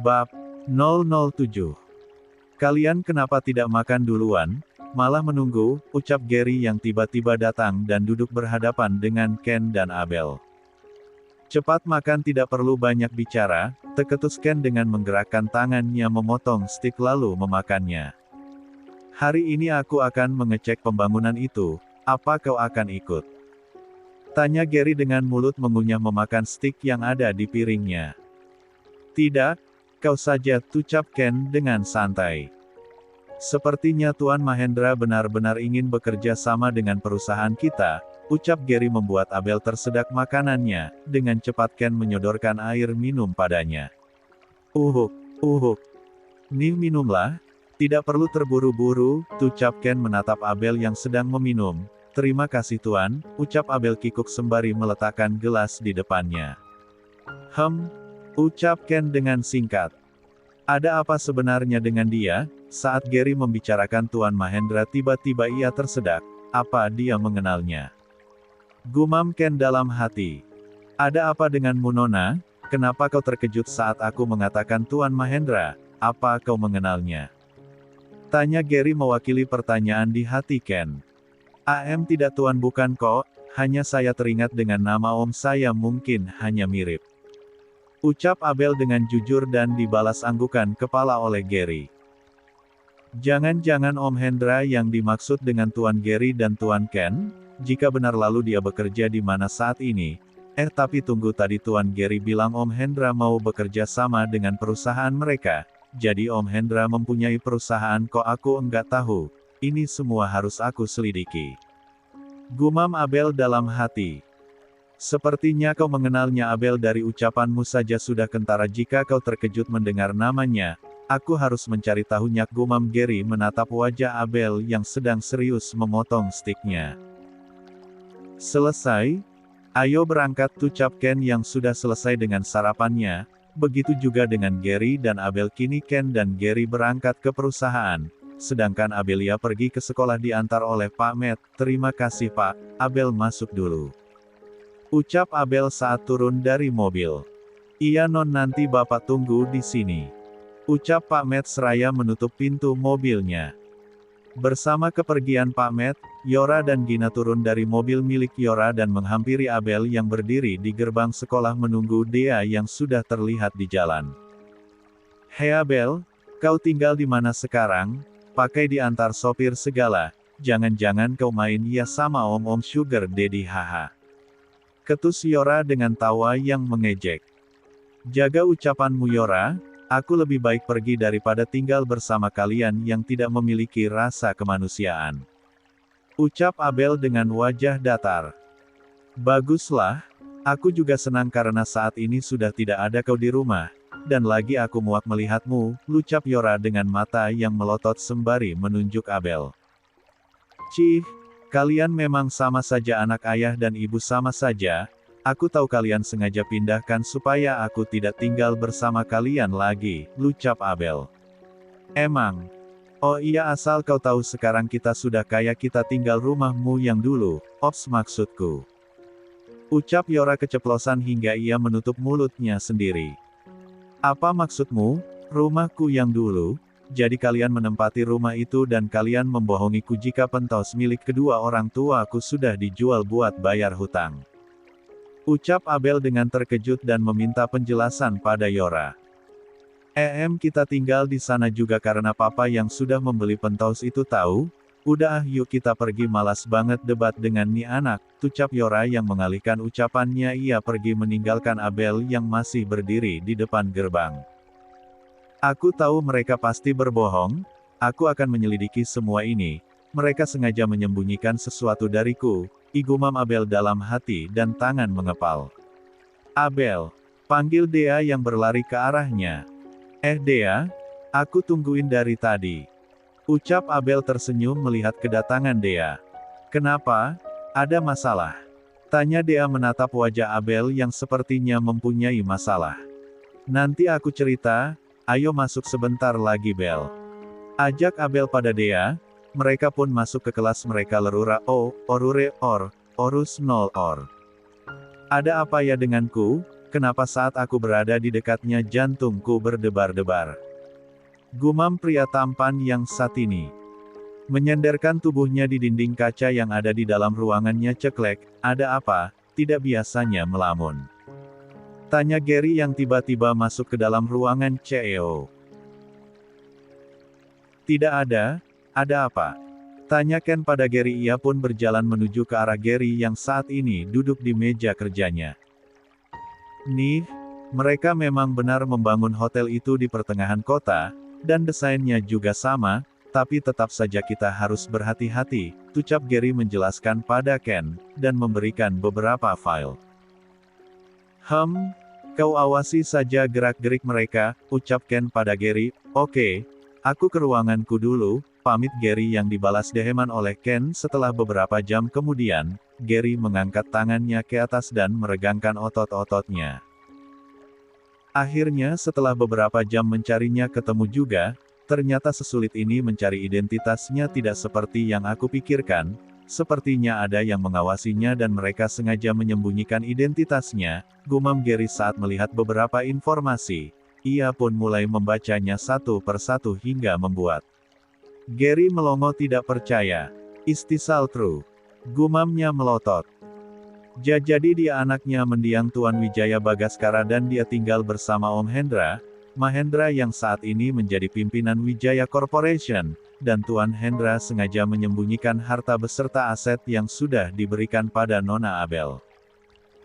Bab 007. Kalian kenapa tidak makan duluan, malah menunggu, ucap Gary yang tiba-tiba datang dan duduk berhadapan dengan Ken dan Abel. Cepat makan, tidak perlu banyak bicara, terketus Ken dengan menggerakkan tangannya memotong stik lalu memakannya. Hari ini aku akan mengecek pembangunan itu, apa kau akan ikut? Tanya Gary dengan mulut mengunyah memakan stik yang ada di piringnya. Tidak, kau saja, ucap Ken dengan santai. Sepertinya Tuan Mahendra benar-benar ingin bekerja sama dengan perusahaan kita, ucap Gary membuat Abel tersedak makanannya. Dengan cepat Ken menyodorkan air minum padanya. Uhuk. Nih minumlah, tidak perlu terburu-buru, ucap Ken menatap Abel yang sedang meminum. Terima kasih Tuan, ucap Abel kikuk sembari meletakkan gelas di depannya. Ucap Ken dengan singkat. Ada apa sebenarnya dengan dia? Saat Gary membicarakan Tuan Mahendra tiba-tiba ia tersedak, apa dia mengenalnya? Gumam Ken dalam hati. Ada apa denganmu Nona? Kenapa kau terkejut saat aku mengatakan Tuan Mahendra? Apa kau mengenalnya? Tanya Gary mewakili pertanyaan di hati Ken. Tidak Tuan, bukan kok, hanya saya teringat dengan nama om saya, mungkin hanya mirip. Ucap Abel dengan jujur dan dibalas anggukan kepala oleh Gary. Jangan-jangan Om Hendra yang dimaksud dengan Tuan Gary dan Tuan Ken? Jika benar lalu dia bekerja di mana saat ini? Tapi tunggu, tadi Tuan Gary bilang Om Hendra mau bekerja sama dengan perusahaan mereka. Jadi Om Hendra mempunyai perusahaan kok aku enggak tahu. Ini semua harus aku selidiki. Gumam Abel dalam hati. Sepertinya kau mengenalnya Abel, dari ucapanmu saja sudah kentara jika kau terkejut mendengar namanya. Aku harus mencari tahunya, gumam Gary menatap wajah Abel yang sedang serius memotong stiknya. Selesai? Ayo berangkat, ucap Ken yang sudah selesai dengan sarapannya. Begitu juga dengan Gary dan Abel. Kini Ken dan Gary berangkat ke perusahaan, sedangkan Abelia pergi ke sekolah diantar oleh Pak Matt. Terima kasih Pak, Abel masuk dulu. Ucap Abel saat turun dari mobil. Iya non, nanti Bapak tunggu di sini. Ucap Pak Matt seraya menutup pintu mobilnya. Bersama kepergian Pak Matt, Yora dan Gina turun dari mobil milik Yora dan menghampiri Abel yang berdiri di gerbang sekolah menunggu Dea yang sudah terlihat di jalan. Hei Abel, kau tinggal di mana sekarang? Pakai diantar sopir segala, jangan-jangan kau main ya sama om-om Sugar Daddy, haha. Ketus Yora dengan tawa yang mengejek. Jaga ucapanmu Yora, aku lebih baik pergi daripada tinggal bersama kalian yang tidak memiliki rasa kemanusiaan. Ucap Abel dengan wajah datar. Baguslah, aku juga senang karena saat ini sudah tidak ada kau di rumah, dan lagi aku muak melihatmu, ucap Yora dengan mata yang melotot sembari menunjuk Abel. Cih, kalian memang sama saja, anak ayah dan ibu sama saja. Aku tahu kalian sengaja pindahkan supaya aku tidak tinggal bersama kalian lagi, ucap Abel. Emang? Oh iya, asal kau tahu sekarang kita sudah kaya, kita tinggal rumahmu yang dulu, ops maksudku. Ucap Yora keceplosan hingga ia menutup mulutnya sendiri. Apa maksudmu, rumahku yang dulu? Jadi kalian menempati rumah itu dan kalian membohongiku jika pentos milik kedua orang tuaku sudah dijual buat bayar hutang. Ucap Abel dengan terkejut dan meminta penjelasan pada Yora. Kita tinggal di sana juga karena papa yang sudah membeli pentos itu tahu. Udah yuk kita pergi, malas banget debat dengan nih anak, ucap Yora yang mengalihkan ucapannya. Ia pergi meninggalkan Abel yang masih berdiri di depan gerbang. Aku tahu mereka pasti berbohong, aku akan menyelidiki semua ini. Mereka sengaja menyembunyikan sesuatu dariku, igumam Abel dalam hati dan tangan mengepal. Abel, panggil Dea yang berlari ke arahnya. Dea, aku tungguin dari tadi. Ucap Abel tersenyum melihat kedatangan Dea. Kenapa? Ada masalah? Tanya Dea menatap wajah Abel yang sepertinya mempunyai masalah. Nanti aku cerita, ayo masuk sebentar lagi Bel. Ajak Abel pada Dea. Mereka pun masuk ke kelas mereka. Lerura orure orus nol or. Ada apa ya denganku? kenapa saat aku berada di dekatnya jantungku berdebar-debar. Gumam pria tampan yang satini. Menyandarkan tubuhnya di dinding kaca yang ada di dalam ruangannya ceklek, ada apa, tidak biasanya melamun. Tanya Gary yang tiba-tiba masuk ke dalam ruangan CEO. Tidak ada apa? Tanya Ken pada Gary. Ia pun berjalan menuju ke arah Gary yang saat ini duduk di meja kerjanya. Nih, mereka memang benar membangun hotel itu di pertengahan kota, dan desainnya juga sama, tapi tetap saja kita harus berhati-hati, ucap Gary menjelaskan pada Ken, dan memberikan beberapa file. Kau awasi saja gerak-gerik mereka, ucap Ken pada Gary. Oke, aku ke ruanganku dulu, pamit Gary yang dibalas deheman oleh Ken. Setelah beberapa jam kemudian, Gary mengangkat tangannya ke atas dan meregangkan otot-ototnya. Akhirnya setelah beberapa jam mencarinya ketemu juga. Ternyata sesulit ini mencari identitasnya, tidak seperti yang aku pikirkan. Sepertinya ada yang mengawasinya dan mereka sengaja menyembunyikan identitasnya, gumam Gary saat melihat beberapa informasi. Ia pun mulai membacanya satu persatu hingga membuat Gary melongo tidak percaya. Istisal true. Gumamnya melotot. Jadi dia anaknya mendiang Tuan Wijaya Bagaskara dan dia tinggal bersama Om Hendra. Mahendra yang saat ini menjadi pimpinan Wijaya Corporation, dan Tuan Hendra sengaja menyembunyikan harta beserta aset yang sudah diberikan pada Nona Abel.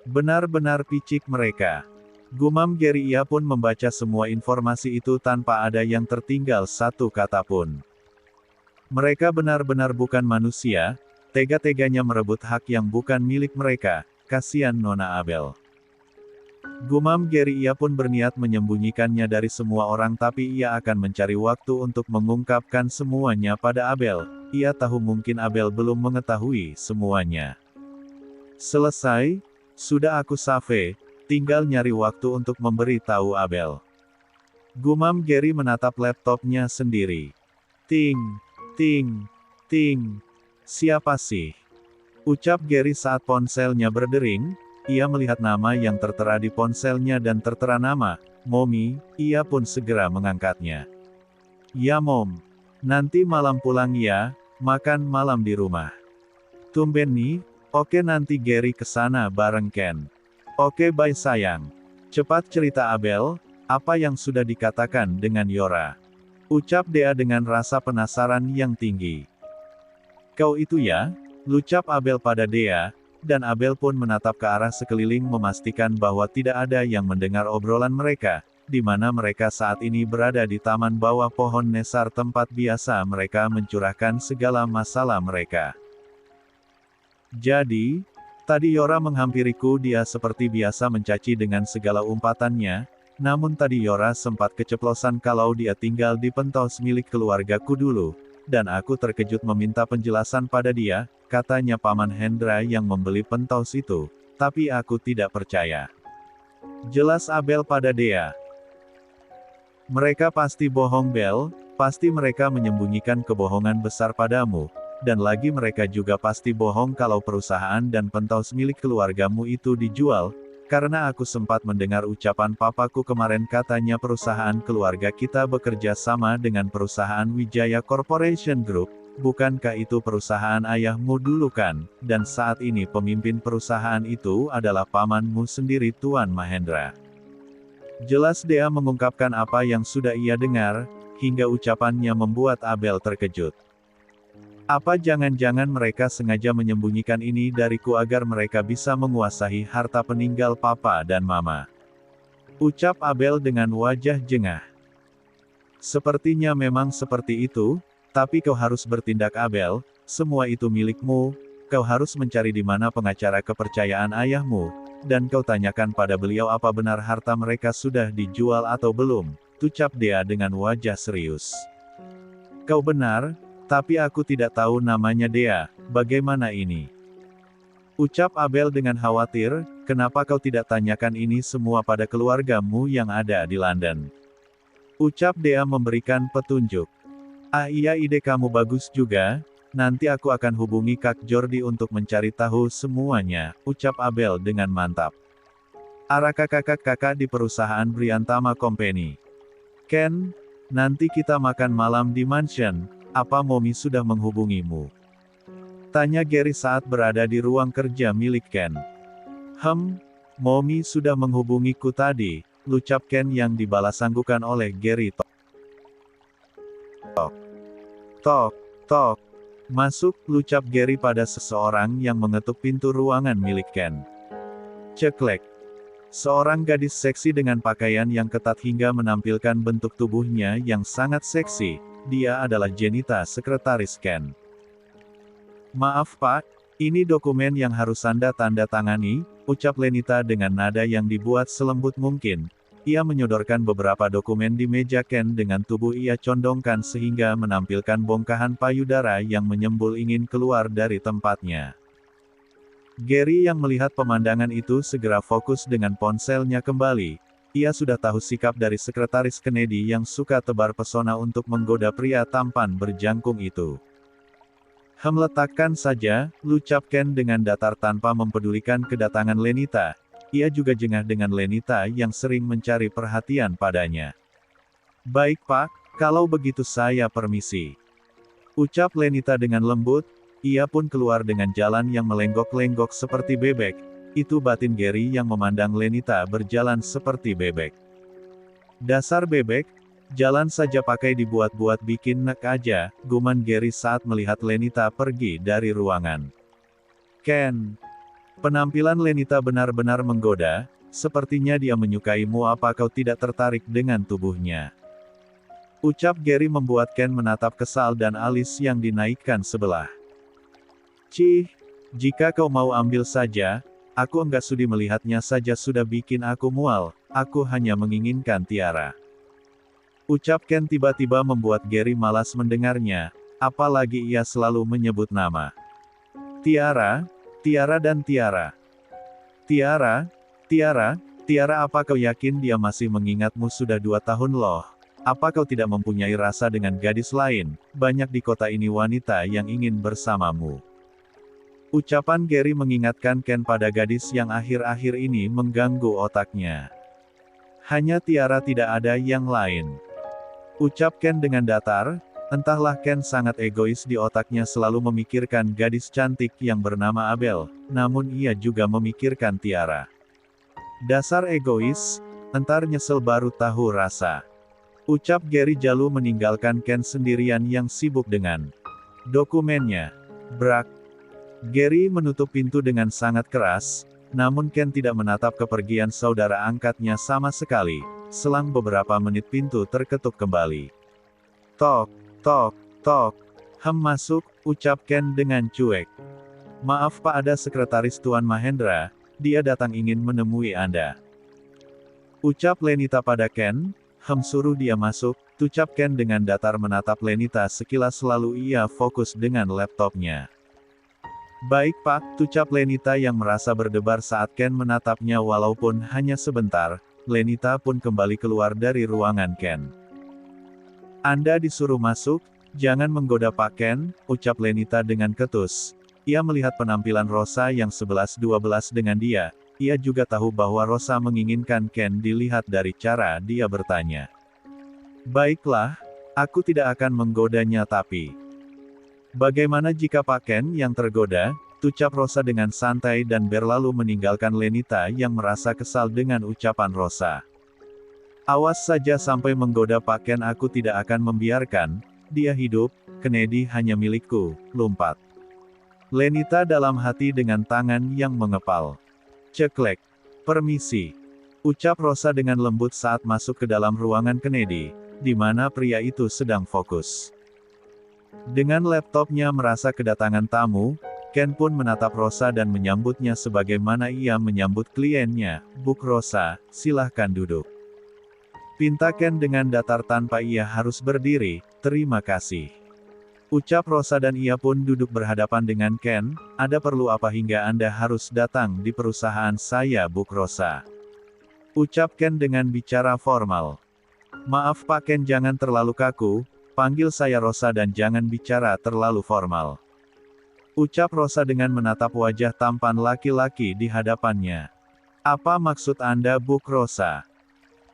Benar-benar picik mereka. Gumam Gary. Ia pun membaca semua informasi itu tanpa ada yang tertinggal satu kata pun. Mereka benar-benar bukan manusia, tega-teganya merebut hak yang bukan milik mereka, kasihan Nona Abel. Gumam Gary. Ia pun berniat menyembunyikannya dari semua orang, tapi ia akan mencari waktu untuk mengungkapkan semuanya pada Abel. Ia tahu mungkin Abel belum mengetahui semuanya. Selesai, sudah aku save, tinggal nyari waktu untuk memberi tahu Abel. Gumam Gary menatap laptopnya sendiri. Ting, ting, ting. Siapa sih? Ucap Gary saat ponselnya berdering. Ia melihat nama yang tertera di ponselnya dan tertera nama, Momi. Ia pun segera mengangkatnya. Ya Mom. Nanti malam pulang ya, makan malam di rumah. Tumben nih, oke nanti Gary kesana bareng Ken. Oke bye sayang. Cepat cerita Abel, apa yang sudah dikatakan dengan Yora. Ucap Dea dengan rasa penasaran yang tinggi. Kau itu ya? Ucap Abel pada Dea. Dan Abel pun menatap ke arah sekeliling memastikan bahwa tidak ada yang mendengar obrolan mereka, di mana mereka saat ini berada di taman bawah pohon nesar tempat biasa mereka mencurahkan segala masalah mereka. Jadi, tadi Yora menghampiriku, dia seperti biasa mencaci dengan segala umpatannya, namun tadi Yora sempat keceplosan kalau dia tinggal di penthouse milik keluargaku dulu, dan aku terkejut meminta penjelasan pada dia. Katanya Paman Hendra yang membeli penthouse itu, tapi aku tidak percaya. Jelas Abel pada Dea. Mereka pasti bohong Bel, pasti mereka menyembunyikan kebohongan besar padamu, dan lagi mereka juga pasti bohong kalau perusahaan dan penthouse milik keluargamu itu dijual, karena aku sempat mendengar ucapan papaku kemarin, katanya perusahaan keluarga kita bekerja sama dengan perusahaan Wijaya Corporation Group. Bukankah itu perusahaan ayahmu dulu kan, dan saat ini pemimpin perusahaan itu adalah pamanmu sendiri Tuan Mahendra. Jelas Dea mengungkapkan apa yang sudah ia dengar, hingga ucapannya membuat Abel terkejut. Apa jangan-jangan mereka sengaja menyembunyikan ini dariku agar mereka bisa menguasai harta peninggal papa dan mama? Ucap Abel dengan wajah jengah. Sepertinya memang seperti itu. Tapi kau harus bertindak Abel, semua itu milikmu, kau harus mencari di mana pengacara kepercayaan ayahmu, dan kau tanyakan pada beliau apa benar harta mereka sudah dijual atau belum, ucap Dea dengan wajah serius. Kau benar, tapi aku tidak tahu namanya Dea, bagaimana ini? Ucap Abel dengan khawatir, kenapa kau tidak tanyakan ini semua pada keluargamu yang ada di London? Ucap Dea memberikan petunjuk. Ah iya, ide kamu bagus juga, nanti aku akan hubungi Kak Jordi untuk mencari tahu semuanya, ucap Abel dengan mantap. Araka kakak-kakak di perusahaan Briantama Company. Ken, nanti kita makan malam di mansion, apa Momi sudah menghubungimu? Tanya Gary saat berada di ruang kerja milik Ken. Momi sudah menghubungiku tadi, ucap Ken yang dibalasanggukan oleh Gary. Tok, tok. Masuk, ucap Gary pada seseorang yang mengetuk pintu ruangan milik Ken. Ceklek. Seorang gadis seksi dengan pakaian yang ketat hingga menampilkan bentuk tubuhnya yang sangat seksi, dia adalah Jenita, sekretaris Ken. Maaf Pak, ini dokumen yang harus Anda tanda tangani, ucap Lenita dengan nada yang dibuat selembut mungkin. Ia menyodorkan beberapa dokumen di meja Ken dengan tubuh ia condongkan sehingga menampilkan bongkahan payudara yang menyembul ingin keluar dari tempatnya. Gary yang melihat pemandangan itu segera fokus dengan ponselnya kembali. Ia sudah tahu sikap dari sekretaris Kennedy yang suka tebar pesona untuk menggoda pria tampan berjangkung itu. Letakkan saja, ucap Ken dengan datar tanpa mempedulikan kedatangan Lenita. Ia juga jengah dengan Lenita yang sering mencari perhatian padanya. Baik Pak, kalau begitu saya permisi. Ucap Lenita dengan lembut. Ia pun keluar dengan jalan yang melenggok-lenggok seperti bebek. Itu batin Gary yang memandang Lenita berjalan seperti bebek. Dasar bebek, jalan saja pakai dibuat-buat bikin nek aja, guman Gary saat melihat Lenita pergi dari ruangan. Ken. Penampilan Lenita benar-benar menggoda, sepertinya dia menyukaimu. Apa kau tidak tertarik dengan tubuhnya? Ucap Gary membuat Ken menatap kesal dan alis yang dinaikkan sebelah. Cih, jika kau mau ambil saja, aku enggak sudi melihatnya saja sudah bikin aku mual, aku hanya menginginkan tiara. Ucap Ken tiba-tiba membuat Gary malas mendengarnya, apalagi ia selalu menyebut nama. Tiara, tiara dan tiara. Tiara, tiara, tiara apa kau yakin dia masih mengingatmu sudah 2 tahun loh? Apa kau tidak mempunyai rasa dengan gadis lain? Banyak di kota ini wanita yang ingin bersamamu. Ucapan Gary mengingatkan Ken pada gadis yang akhir-akhir ini mengganggu otaknya. Hanya tiara, tidak ada yang lain. Ucap Ken dengan datar, entahlah Ken sangat egois di otaknya selalu memikirkan gadis cantik yang bernama Abel, namun ia juga memikirkan tiara. Dasar egois, entar nyesel baru tahu rasa. Ucap Gary Jalu meninggalkan Ken sendirian yang sibuk dengan dokumennya. Brak. Gary menutup pintu dengan sangat keras, namun Ken tidak menatap kepergian saudara angkatnya sama sekali. Selang beberapa menit pintu terketuk kembali. Tok, tok, tok. Masuk, ucap Ken dengan cuek. Maaf Pak, ada sekretaris Tuan Mahendra, dia datang ingin menemui Anda. Ucap Lenita pada Ken. Suruh dia masuk, ucap Ken dengan datar menatap Lenita sekilas lalu ia fokus dengan laptopnya. Baik Pak, ucap Lenita yang merasa berdebar saat Ken menatapnya walaupun hanya sebentar. Lenita pun kembali keluar dari ruangan Ken. Anda disuruh masuk, jangan menggoda Pak Ken, ucap Lenita dengan ketus. Ia melihat penampilan Rosa yang 11-12 dengan dia. Ia juga tahu bahwa Rosa menginginkan Ken dilihat dari cara dia bertanya. Baiklah, aku tidak akan menggodanya tapi... Bagaimana jika Pak Ken yang tergoda, ucap Rosa dengan santai dan berlalu meninggalkan Lenita yang merasa kesal dengan ucapan Rosa. Awas saja sampai menggoda Pak Ken, aku tidak akan membiarkan dia hidup, Kennedy hanya milikku, lumpat. Lenita dalam hati dengan tangan yang mengepal. Ceklek. Permisi. Ucap Rosa dengan lembut saat masuk ke dalam ruangan Kennedy, di mana pria itu sedang fokus. Dengan laptopnya merasa kedatangan tamu, Ken pun menatap Rosa dan menyambutnya sebagaimana ia menyambut kliennya. Buk Rosa, silahkan duduk. Pinta Ken dengan datar tanpa ia harus berdiri, terima kasih. Ucap Rosa dan ia pun duduk berhadapan dengan Ken, ada perlu apa hingga Anda harus datang di perusahaan saya Buk Rosa? Ucap Ken dengan bicara formal. Maaf Pak Ken, jangan terlalu kaku. Panggil saya Rosa dan jangan bicara terlalu formal. Ucap Rosa dengan menatap wajah tampan laki-laki di hadapannya. Apa maksud Anda, Bu Rosa?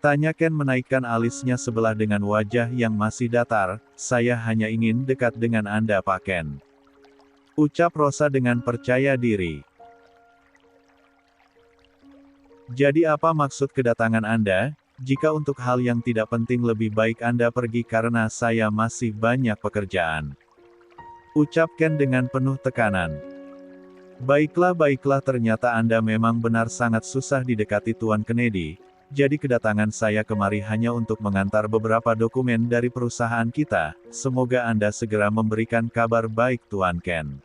Tanya Ken menaikkan alisnya sebelah dengan wajah yang masih datar. Saya hanya ingin dekat dengan Anda, Pak Ken. Ucap Rosa dengan percaya diri. Jadi apa maksud kedatangan Anda? Jika untuk hal yang tidak penting lebih baik Anda pergi karena saya masih banyak pekerjaan. Ucap Ken dengan penuh tekanan. Baiklah ternyata Anda memang benar sangat susah didekati Tuan Kennedy. Jadi kedatangan saya kemari hanya untuk mengantar beberapa dokumen dari perusahaan kita. Semoga Anda segera memberikan kabar baik Tuan Ken.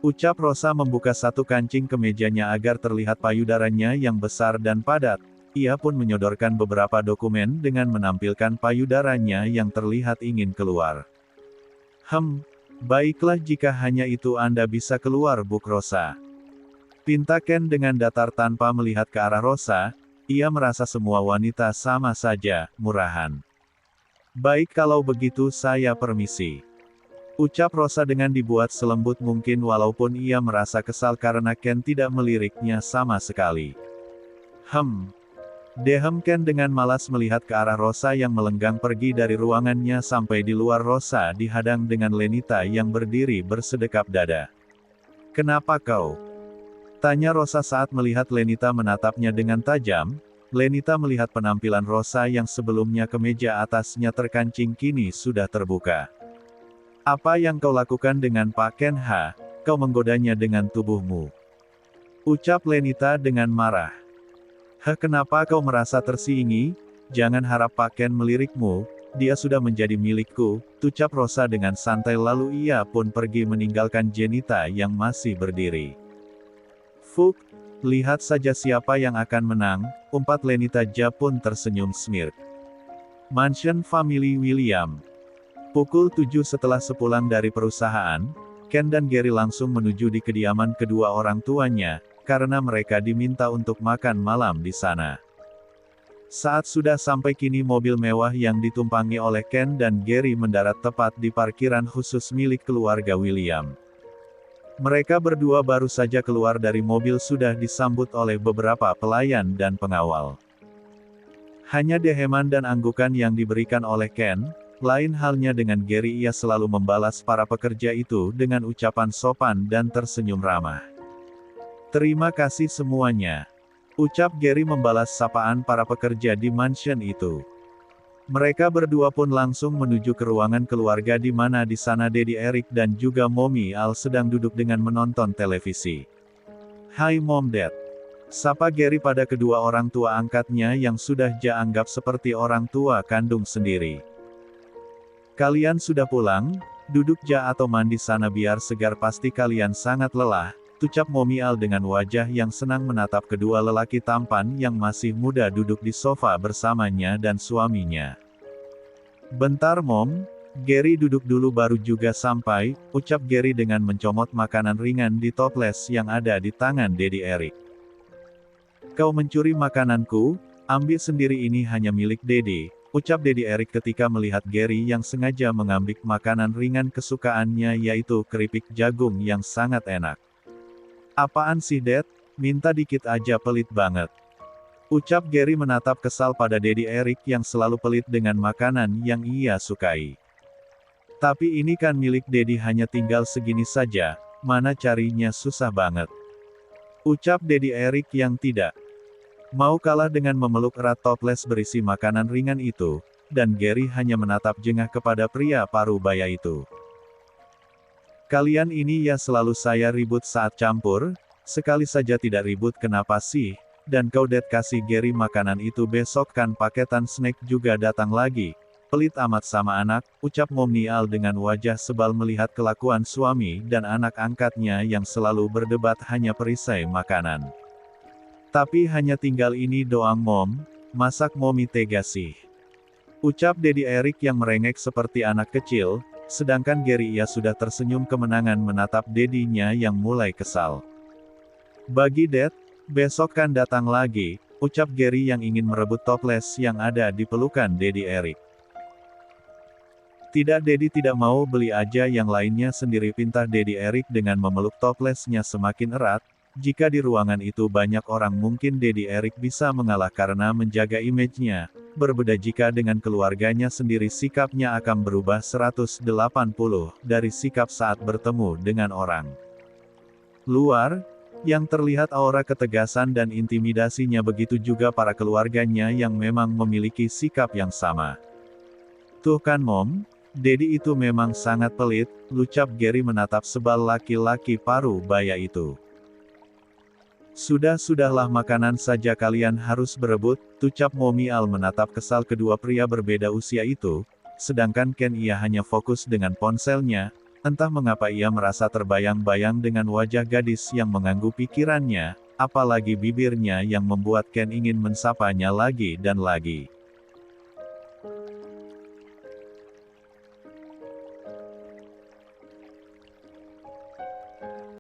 Ucap Rosa membuka satu kancing kemejanya agar terlihat payudaranya yang besar dan padat. Ia pun menyodorkan beberapa dokumen dengan menampilkan payudaranya yang terlihat ingin keluar. Baiklah jika hanya itu Anda bisa keluar, Bu Rosa. Pinta Ken dengan datar tanpa melihat ke arah Rosa. Ia merasa semua wanita sama saja, murahan. Baik kalau begitu saya permisi. Ucap Rosa dengan dibuat selembut mungkin walaupun ia merasa kesal karena Ken tidak meliriknya sama sekali. Dehem Ken dengan malas melihat ke arah Rosa yang melenggang pergi dari ruangannya sampai di luar. Rosa dihadang dengan Lenita yang berdiri bersedekap dada. Kenapa kau? Tanya Rosa saat melihat Lenita menatapnya dengan tajam. Lenita melihat penampilan Rosa yang sebelumnya kemeja atasnya terkancing kini sudah terbuka. Apa yang kau lakukan dengan Pak Ken? Kau menggodanya dengan tubuhmu. Ucap Lenita dengan marah. Kenapa kau merasa tersinggung? Jangan harap Pak Ken melirikmu, dia sudah menjadi milikku, ucap Rosa dengan santai lalu ia pun pergi meninggalkan Jenita yang masih berdiri. Lihat saja siapa yang akan menang, umpat Lenita. Ja pun tersenyum smirk. Mansion Family William. Pukul 7 setelah sepulang dari perusahaan, Ken dan Gary langsung menuju di kediaman kedua orang tuanya, karena mereka diminta untuk makan malam di sana. Saat sudah sampai kini mobil mewah yang ditumpangi oleh Ken dan Gary mendarat tepat di parkiran khusus milik keluarga William. Mereka berdua baru saja keluar dari mobil sudah disambut oleh beberapa pelayan dan pengawal. Hanya deheman dan anggukan yang diberikan oleh Ken, lain halnya dengan Gary, ia selalu membalas para pekerja itu dengan ucapan sopan dan tersenyum ramah. Terima kasih semuanya. Ucap Gary membalas sapaan para pekerja di mansion itu. Mereka berdua pun langsung menuju ke ruangan keluarga di mana di sana Daddy Eric dan juga Mommy Al sedang duduk dengan menonton televisi. Hai Mom Dad. Sapa Gary pada kedua orang tua angkatnya yang sudah Ja anggap seperti orang tua kandung sendiri. Kalian sudah pulang? Duduk Ja atau mandi sana biar segar, pasti kalian sangat lelah. Ucap Mommy Al dengan wajah yang senang menatap kedua lelaki tampan yang masih muda duduk di sofa bersamanya dan suaminya. Bentar Mom, Gary duduk dulu baru juga sampai, ucap Gary dengan mencomot makanan ringan di toples yang ada di tangan Daddy Eric. Kau mencuri makananku? Ambil sendiri, ini hanya milik Daddy, ucap Daddy Eric ketika melihat Gary yang sengaja mengambil makanan ringan kesukaannya yaitu keripik jagung yang sangat enak. Apaan sih Dad? Minta dikit aja, pelit banget. Ucap Gary menatap kesal pada Daddy Eric yang selalu pelit dengan makanan yang ia sukai. Tapi ini kan milik Daddy, hanya tinggal segini saja, mana carinya susah banget. Ucap Daddy Eric yang tidak mau kalah dengan memeluk erat toples berisi makanan ringan itu, dan Gary hanya menatap jengah kepada pria parubaya itu. Kalian ini ya selalu saya ribut saat campur, sekali saja tidak ribut kenapa sih? Dan kau Dad kasih Gary makanan itu, besok kan paketan snack juga datang lagi. Pelit amat sama anak, ucap Mommy Al dengan wajah sebal melihat kelakuan suami dan anak angkatnya yang selalu berdebat hanya perisai makanan. Tapi hanya tinggal ini doang Mom, masak Mommy tega sih. Ucap Daddy Eric yang merengek seperti anak kecil. Sedangkan Gary ia sudah tersenyum kemenangan menatap Daddy-nya yang mulai kesal. Bagi Dad, besok kan datang lagi, ucap Gary yang ingin merebut toples yang ada di pelukan Daddy Eric. Tidak, Daddy tidak mau, beli aja yang lainnya sendiri, pinta Daddy Eric dengan memeluk toplesnya semakin erat. Jika di ruangan itu banyak orang mungkin Dedi Erik bisa mengalah karena menjaga image-nya. Berbeda jika dengan keluarganya sendiri sikapnya akan berubah 180 dari sikap saat bertemu dengan orang luar, yang terlihat aura ketegasan dan intimidasinya, begitu juga para keluarganya yang memang memiliki sikap yang sama. Tuh kan Mom, Dedi itu memang sangat pelit, ucap Gary menatap sebal laki-laki paruh baya itu. Sudahlah makanan saja kalian harus berebut, ucap Mommy Al menatap kesal kedua pria berbeda usia itu, sedangkan Ken ia hanya fokus dengan ponselnya, entah mengapa ia merasa terbayang-bayang dengan wajah gadis yang mengganggu pikirannya, apalagi bibirnya yang membuat Ken ingin mensapanya lagi dan lagi.